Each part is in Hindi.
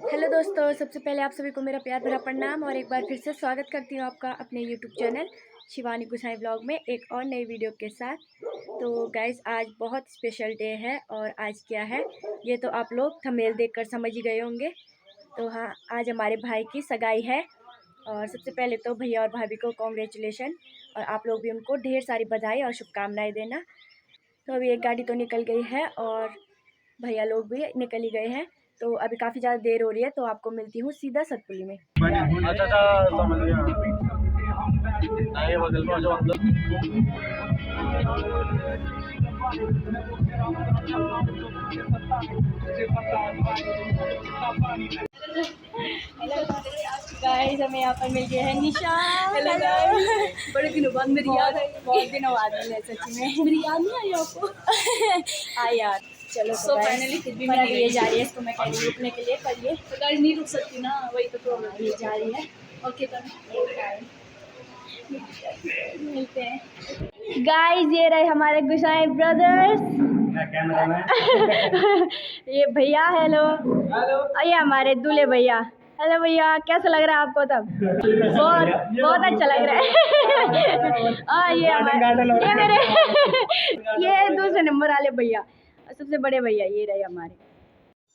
हेलो दोस्तों, सबसे पहले आप सभी को मेरा प्यार भरा प्रणाम और एक बार फिर से स्वागत करती हूँ आपका अपने यूट्यूब चैनल शिवानी गुसाई ब्लॉग में एक और नई वीडियो के साथ। तो गाइज़, आज बहुत स्पेशल डे है और आज क्या है ये तो आप लोग थंबनेल देखकर समझ ही गए होंगे। तो हाँ, आज हमारे भाई की सगाई है और सबसे पहले तो भैया और भाभी को कॉन्ग्रेचुलेशन और आप लोग भी उनको ढेर सारी बधाई और शुभकामनाएँ देना। तो अभी एक गाड़ी तो निकल गई है और भैया लोग भी निकल ही गए हैं। तो अभी काफ़ी ज़्यादा देर हो रही है, तो आपको मिलती हूँ सीधा सतपुली में। गाइस, हमें यहाँ पर मिल गया है निशा। हेलो गाइस, बड़े दिनों बाद मेरी याद आई। बहुत दिनों बाद मिले सच में। मेरी याद नहीं आई आपको? आई यार। चलो तो फाइनली फिर भी मैं ये जा रही है, इसको मैं कह रही हूँ रुकने के लिए, पर ये तो गाइस नहीं रुक सकती ना, वही तो प्रॉब्लम। ये जा रही है। ओके, तो मिलते हैं गाइस। ये रहे हमारे गुसाई ब्रदर्स। ये भैया, हेलो हेलो। और ये हमारे दूल्हे भैया। हेलो भैया, कैसा लग रहा है आपको? तब बहुत अच्छा लग रहा है। और ये मेरे ये दूसरे नंबर वाले भैया, सबसे बड़े भैया ये रहे हमारे।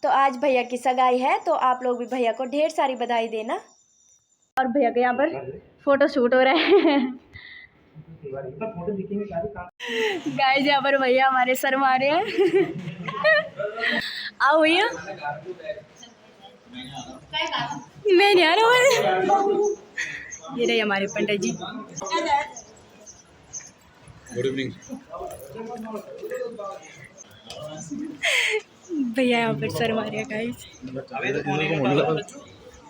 तो आज भैया की सगाई है, तो आप लोग भी भैया को ढेर सारी बधाई देना। और भैया के यहाँ पर फोटो शूट हो रहा है। गाइस, यहाँ पर भैया हमारे सर मारे हैं। आओ भैया। मैं नहीं आ रहा हूँ। ये रहे हमारे पंडित जी। Good evening. भैया यहाँ पर सर मारे गाइस।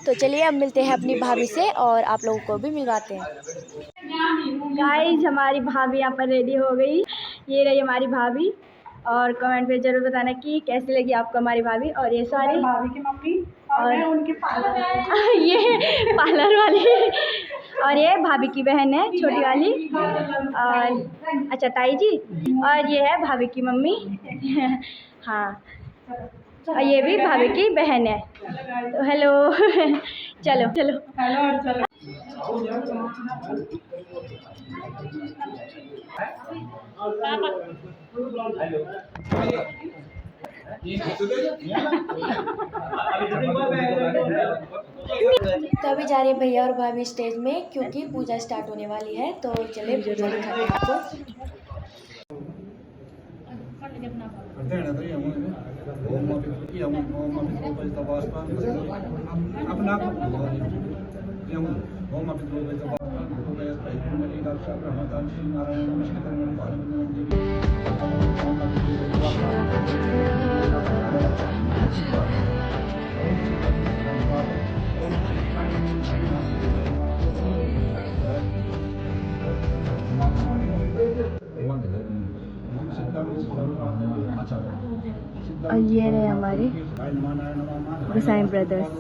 तो चलिए अब मिलते हैं अपनी भाभी से और आप लोगों को भी मिलवाते हैं। गाइस, हमारी भाभी यहाँ पर रेडी हो गई। ये रही हमारी भाभी और कमेंट पे जरूर बताना कि कैसी लगी आपको हमारी भाभी। और ये सारी भाभी की मम्मी और उनके पार्लर ये पार्लर वाली और ये भाभी की बहन है छोटी वाली। और अच्छा ताई जी, और ये है भाभी की मम्मी। हाँ, और ये भी भाभी की बहन है। तो हेलो। चलो चलो हेलो और चलो। तो अभी जा रहे हैं भैया और भाभी स्टेज में, क्योंकि पूजा स्टार्ट होने वाली है। तो चलिए पूजा दिखाते हैं आपको। और ये रहे हमारे गुसाई ब्रदर्स।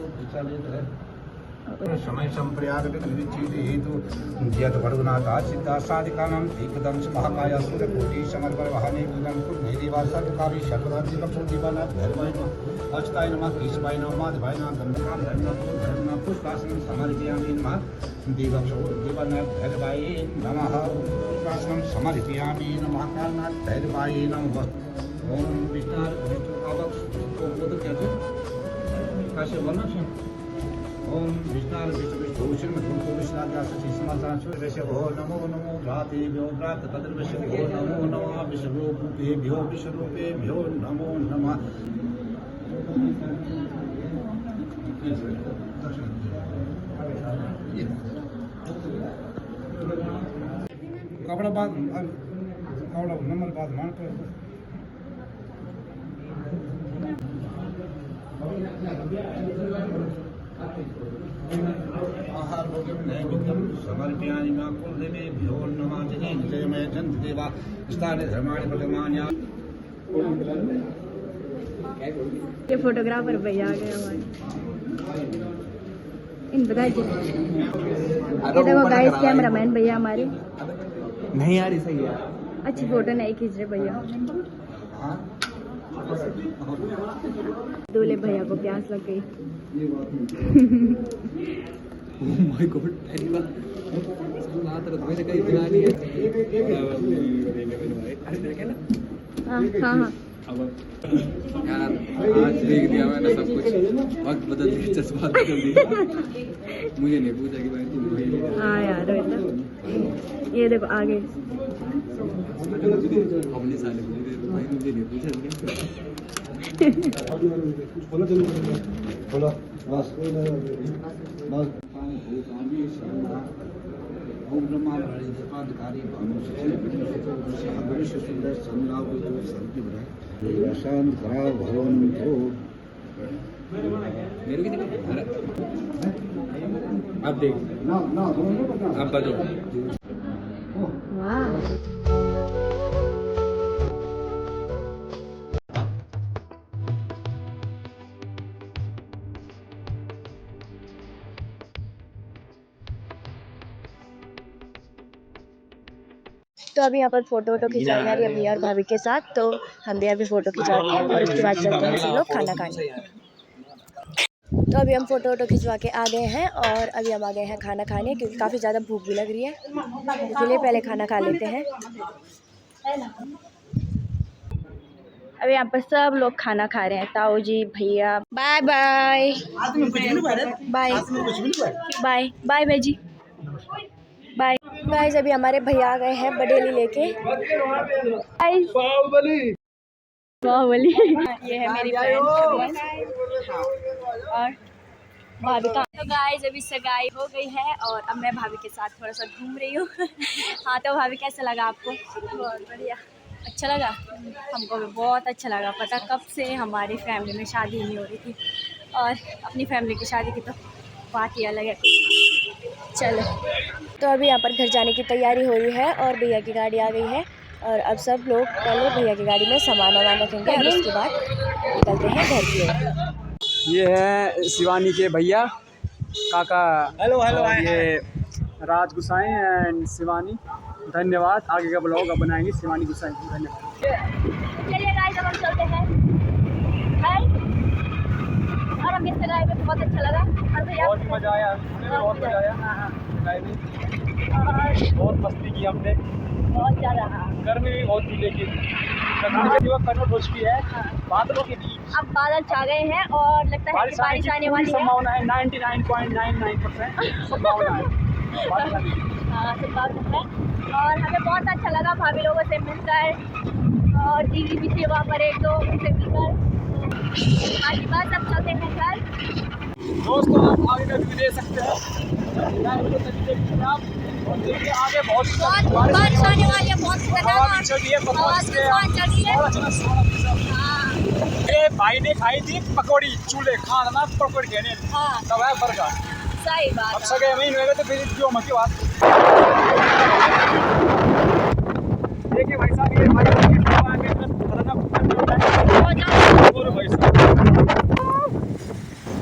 समय संप्रयागत निर्विच्छेदे हेतु यद वर्गनाथा सिद्धा साधिकानां एकदम महाकाय सूर्यकोटि समर्पण वहाने गुणं कुर्मे देवासर्वकारि सर्वधर्म दीवानाथ धर्माय नमः अच्युताय नमः केशवाय नमः माधवाय नमः गंधकां धर्म पुष्पासनं समर्पयामि नमः देवानाथ धर्माय नमः पुष्पासनं समर्पयामि नमः कारणात् धर्माय नमः। ओम विष्णु विष्णु कैसे बोलना है? ओम विष्णु विष्णुभूषण धूमको विष्णादासी समाचार वैसे हो नमो नमो भ्रातेभ्यो भ्रात तद्वैसे हो नमो नमः विश्वरूपेभ्यो विश्वरूपेभ्यो नमो नमः। कपड़ा बाद कपड़ा नंबर बाद मान कर आहार नैवेद्यं समर्पयामि मा कुलदेवेभ्यो नमः। जय जन्मदेवा स्थाने धर्माणि प्रथमान्या। ये फोटोग्राफर भैया आ गए हमारे। इन बताइए, ये देखो गाइस, कैमरामैन भैया हमारे। नहीं यार, सही है। अच्छी फोटो नहीं खींच रहे भैया। दूल्हे भैया को प्यास लग गई। ओह माय गॉड, पहली बार मैंने कहीं बना लिया। हाँ हाँ हाँ। अब यार आज देख दिया मैंने सब कुछ, वक्त बदल दिया, चश्मा बदल दिया। मुझे नहीं पूछा कि भाई तुम भाई हाँ यार ये देखो आगे अपने साले भाई मुझे नहीं पूछा। ओम ब्रह्मा भरे दीपाधिकारी भानु भविष्य सुंदर संलाभ शांति बढ़ाए शांत करा भवन हो। मेरे की अब देख अब बदलो। तो अभी यहाँ पर फोटो खिंचवाई जा रही है भैया और भाभी के साथ, तो हम भी अभी फोटो खिंचवाते हैं और उसके बाद चलते हैं सब लोग खाना खाने। तो अभी हम फोटो खिंचवा के आ गए हैं और अभी हम आ गए हैं खाना खाने, क्योंकि काफ़ी ज़्यादा भूख भी लग रही है, इसलिए पहले खाना खा लेते हैं। अभी यहाँ पर सब लोग खाना खा रहे हैं, ताऊ जी भैया। Bye bye bye bye bye bye जी बाय। गाइस अभी हमारे भैया आ गए हैं बडेली लेके। बाहुबली ये है मेरी फ्रेंड और भाभी का। तो गाइस अभी सगाई हो गई है और अब मैं भाभी के साथ थोड़ा सा घूम रही हूँ। हाँ तो भाभी कैसा लगा आपको? बहुत बढ़िया, अच्छा लगा हमको भी, बहुत अच्छा लगा। पता कब से हमारी फैमिली में शादी नहीं हो रही थी और अपनी फैमिली की शादी की तो बात ही अलग है। चलो तो अभी यहाँ पर घर जाने की तैयारी हो रही है और भैया की गाड़ी आ गई है और अब सब लोग पहले भैया की गाड़ी में सामान रखेंगे और उसके बाद निकलते हैं घर की ओर। ये है शिवानी के भैया काका। Hello hello. ये राज गुसाई एंड शिवानी, धन्यवाद। आगे का ब्लॉग अब बनाएंगे शिवानी गुसाई, धन्यवाद। चलिए गाइस अब हम चलते हैं घर और हम इस जगह पे बहुत अच्छा लगा और भैया बहुत मज़ा आया, बहुत मज़ा आया। बहुत मस्ती की हमने, बहुत ज़्यादा। गर्मी भी बहुत थी लेकिन कन्वर्ट हो चुकी है बादलों के बीच। अब बादल छा गए हैं और लगता है कि बारिश आने वाली है। संभावना है 99.99% संभावना है। हाँ संभावना है और हमें बहुत अच्छा लगा भाभी लोगों से मिलकर और दीदी भी थी वहाँ पर एक दो उनसे मिलकर। आज बात अब चलते हैं घर। दोस्तों आप आगे का भी दे सकते हैं आप, और देखिए आगे बहुत बारिश आने वाली है, बहुत ये भाई ने खाई थी पकौड़ी, चूल्हे खाना पकौड़ी कहने तब है बर्गर। सही बात। अब सगे महीने हुए तो फिर क्यों मत की बात। देखिए भाई साहब, ये भाई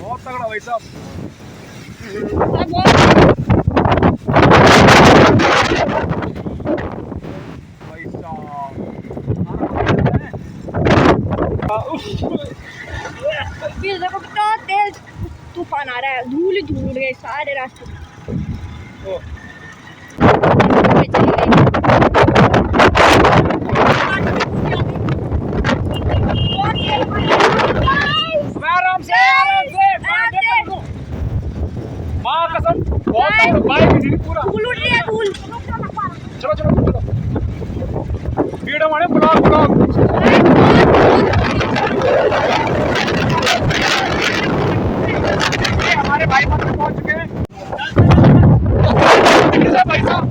बहुत तगड़ा भाई साहब। देखो कितना तेज तूफान आ रहा है, धूल ही धूल गए सारे रास्ते। आराम से माँ कसम पूरा धूल उड़ रही है, धूल। चलो चलो चलो वीडियो माने ब्लॉग हमारे भाई मंदिर पहुंच चुके हैं। भाई साहब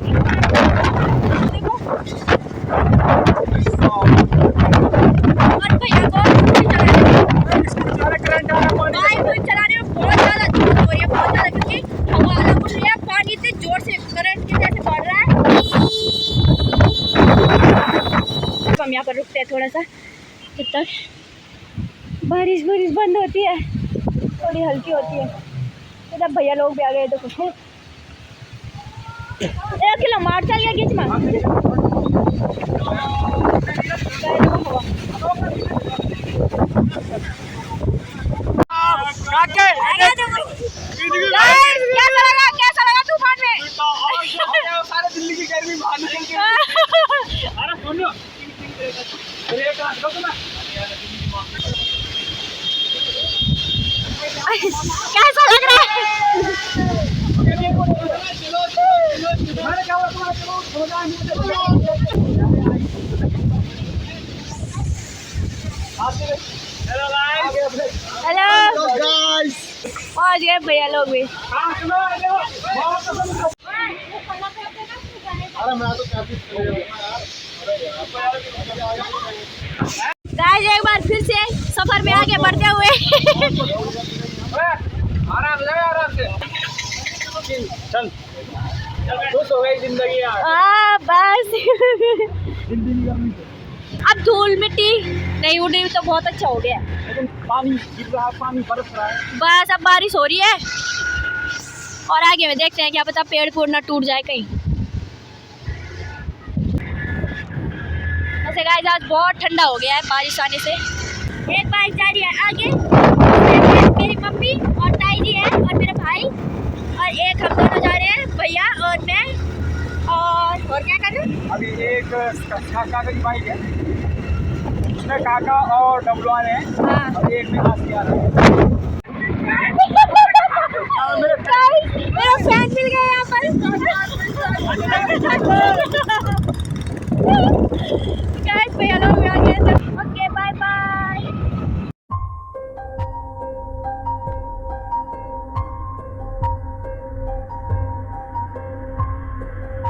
चलाने में बहुत ज़्यादा दिक्कत हो रही है, बहुत ज़्यादा, क्योंकि हवा अलग उड़ रही है, पानी इतने जोर से करंट के जैसे बढ़ रहा है। हम यहाँ पर रुकते हैं थोड़ा सा, जब तक बारिश बंद होती है, थोड़ी हल्की होती है। तो जब भैया लोग भी आ गए तो कुछ है 1 किलो मार चल गया खींच मार। कैसा लगा तूफान में? सारे दिल्ली की गर्मी बाहर निकल के। अरे सुनो, ब्रेक आ दो ना। कैसा लग रहा है? हेलो गाइस, पहुंच गए भैया लोग भी। गाइस एक बार फिर से सफर में आगे बढ़ते हुए आराम से आराम से चल। खुश हो गई जिंदगी यार। बस जिंदगी गर्मी से। अब धूल मिट्टी नहीं उड़ी तो बहुत अच्छा हो गया। लेकिन पानी गिर रहा है, पानी बरस रहा है। बस अब बारिश हो रही है और आगे में देखते हैं, क्या पता पेड़ फूल ना टूट जाए कहीं। वैसे गाइस आज बहुत ठंडा हो गया है बारिश आने से। एक बाइक जा रही है आगे, मेरी मम्मी और ताई जी है और मेरा भाई, और एक हम दोनों जा रहे हैं भैया और मैं। और क्या कर रहे हैं? अभी एक काका की बाइक है, उसमें काका और डब्लू आ रहे हैं। हाँ। और एक में आसिफ आ रहा है। गाइस मेरा फैन मिल गया यहाँ पर। गाइस भैया लोग आ गए।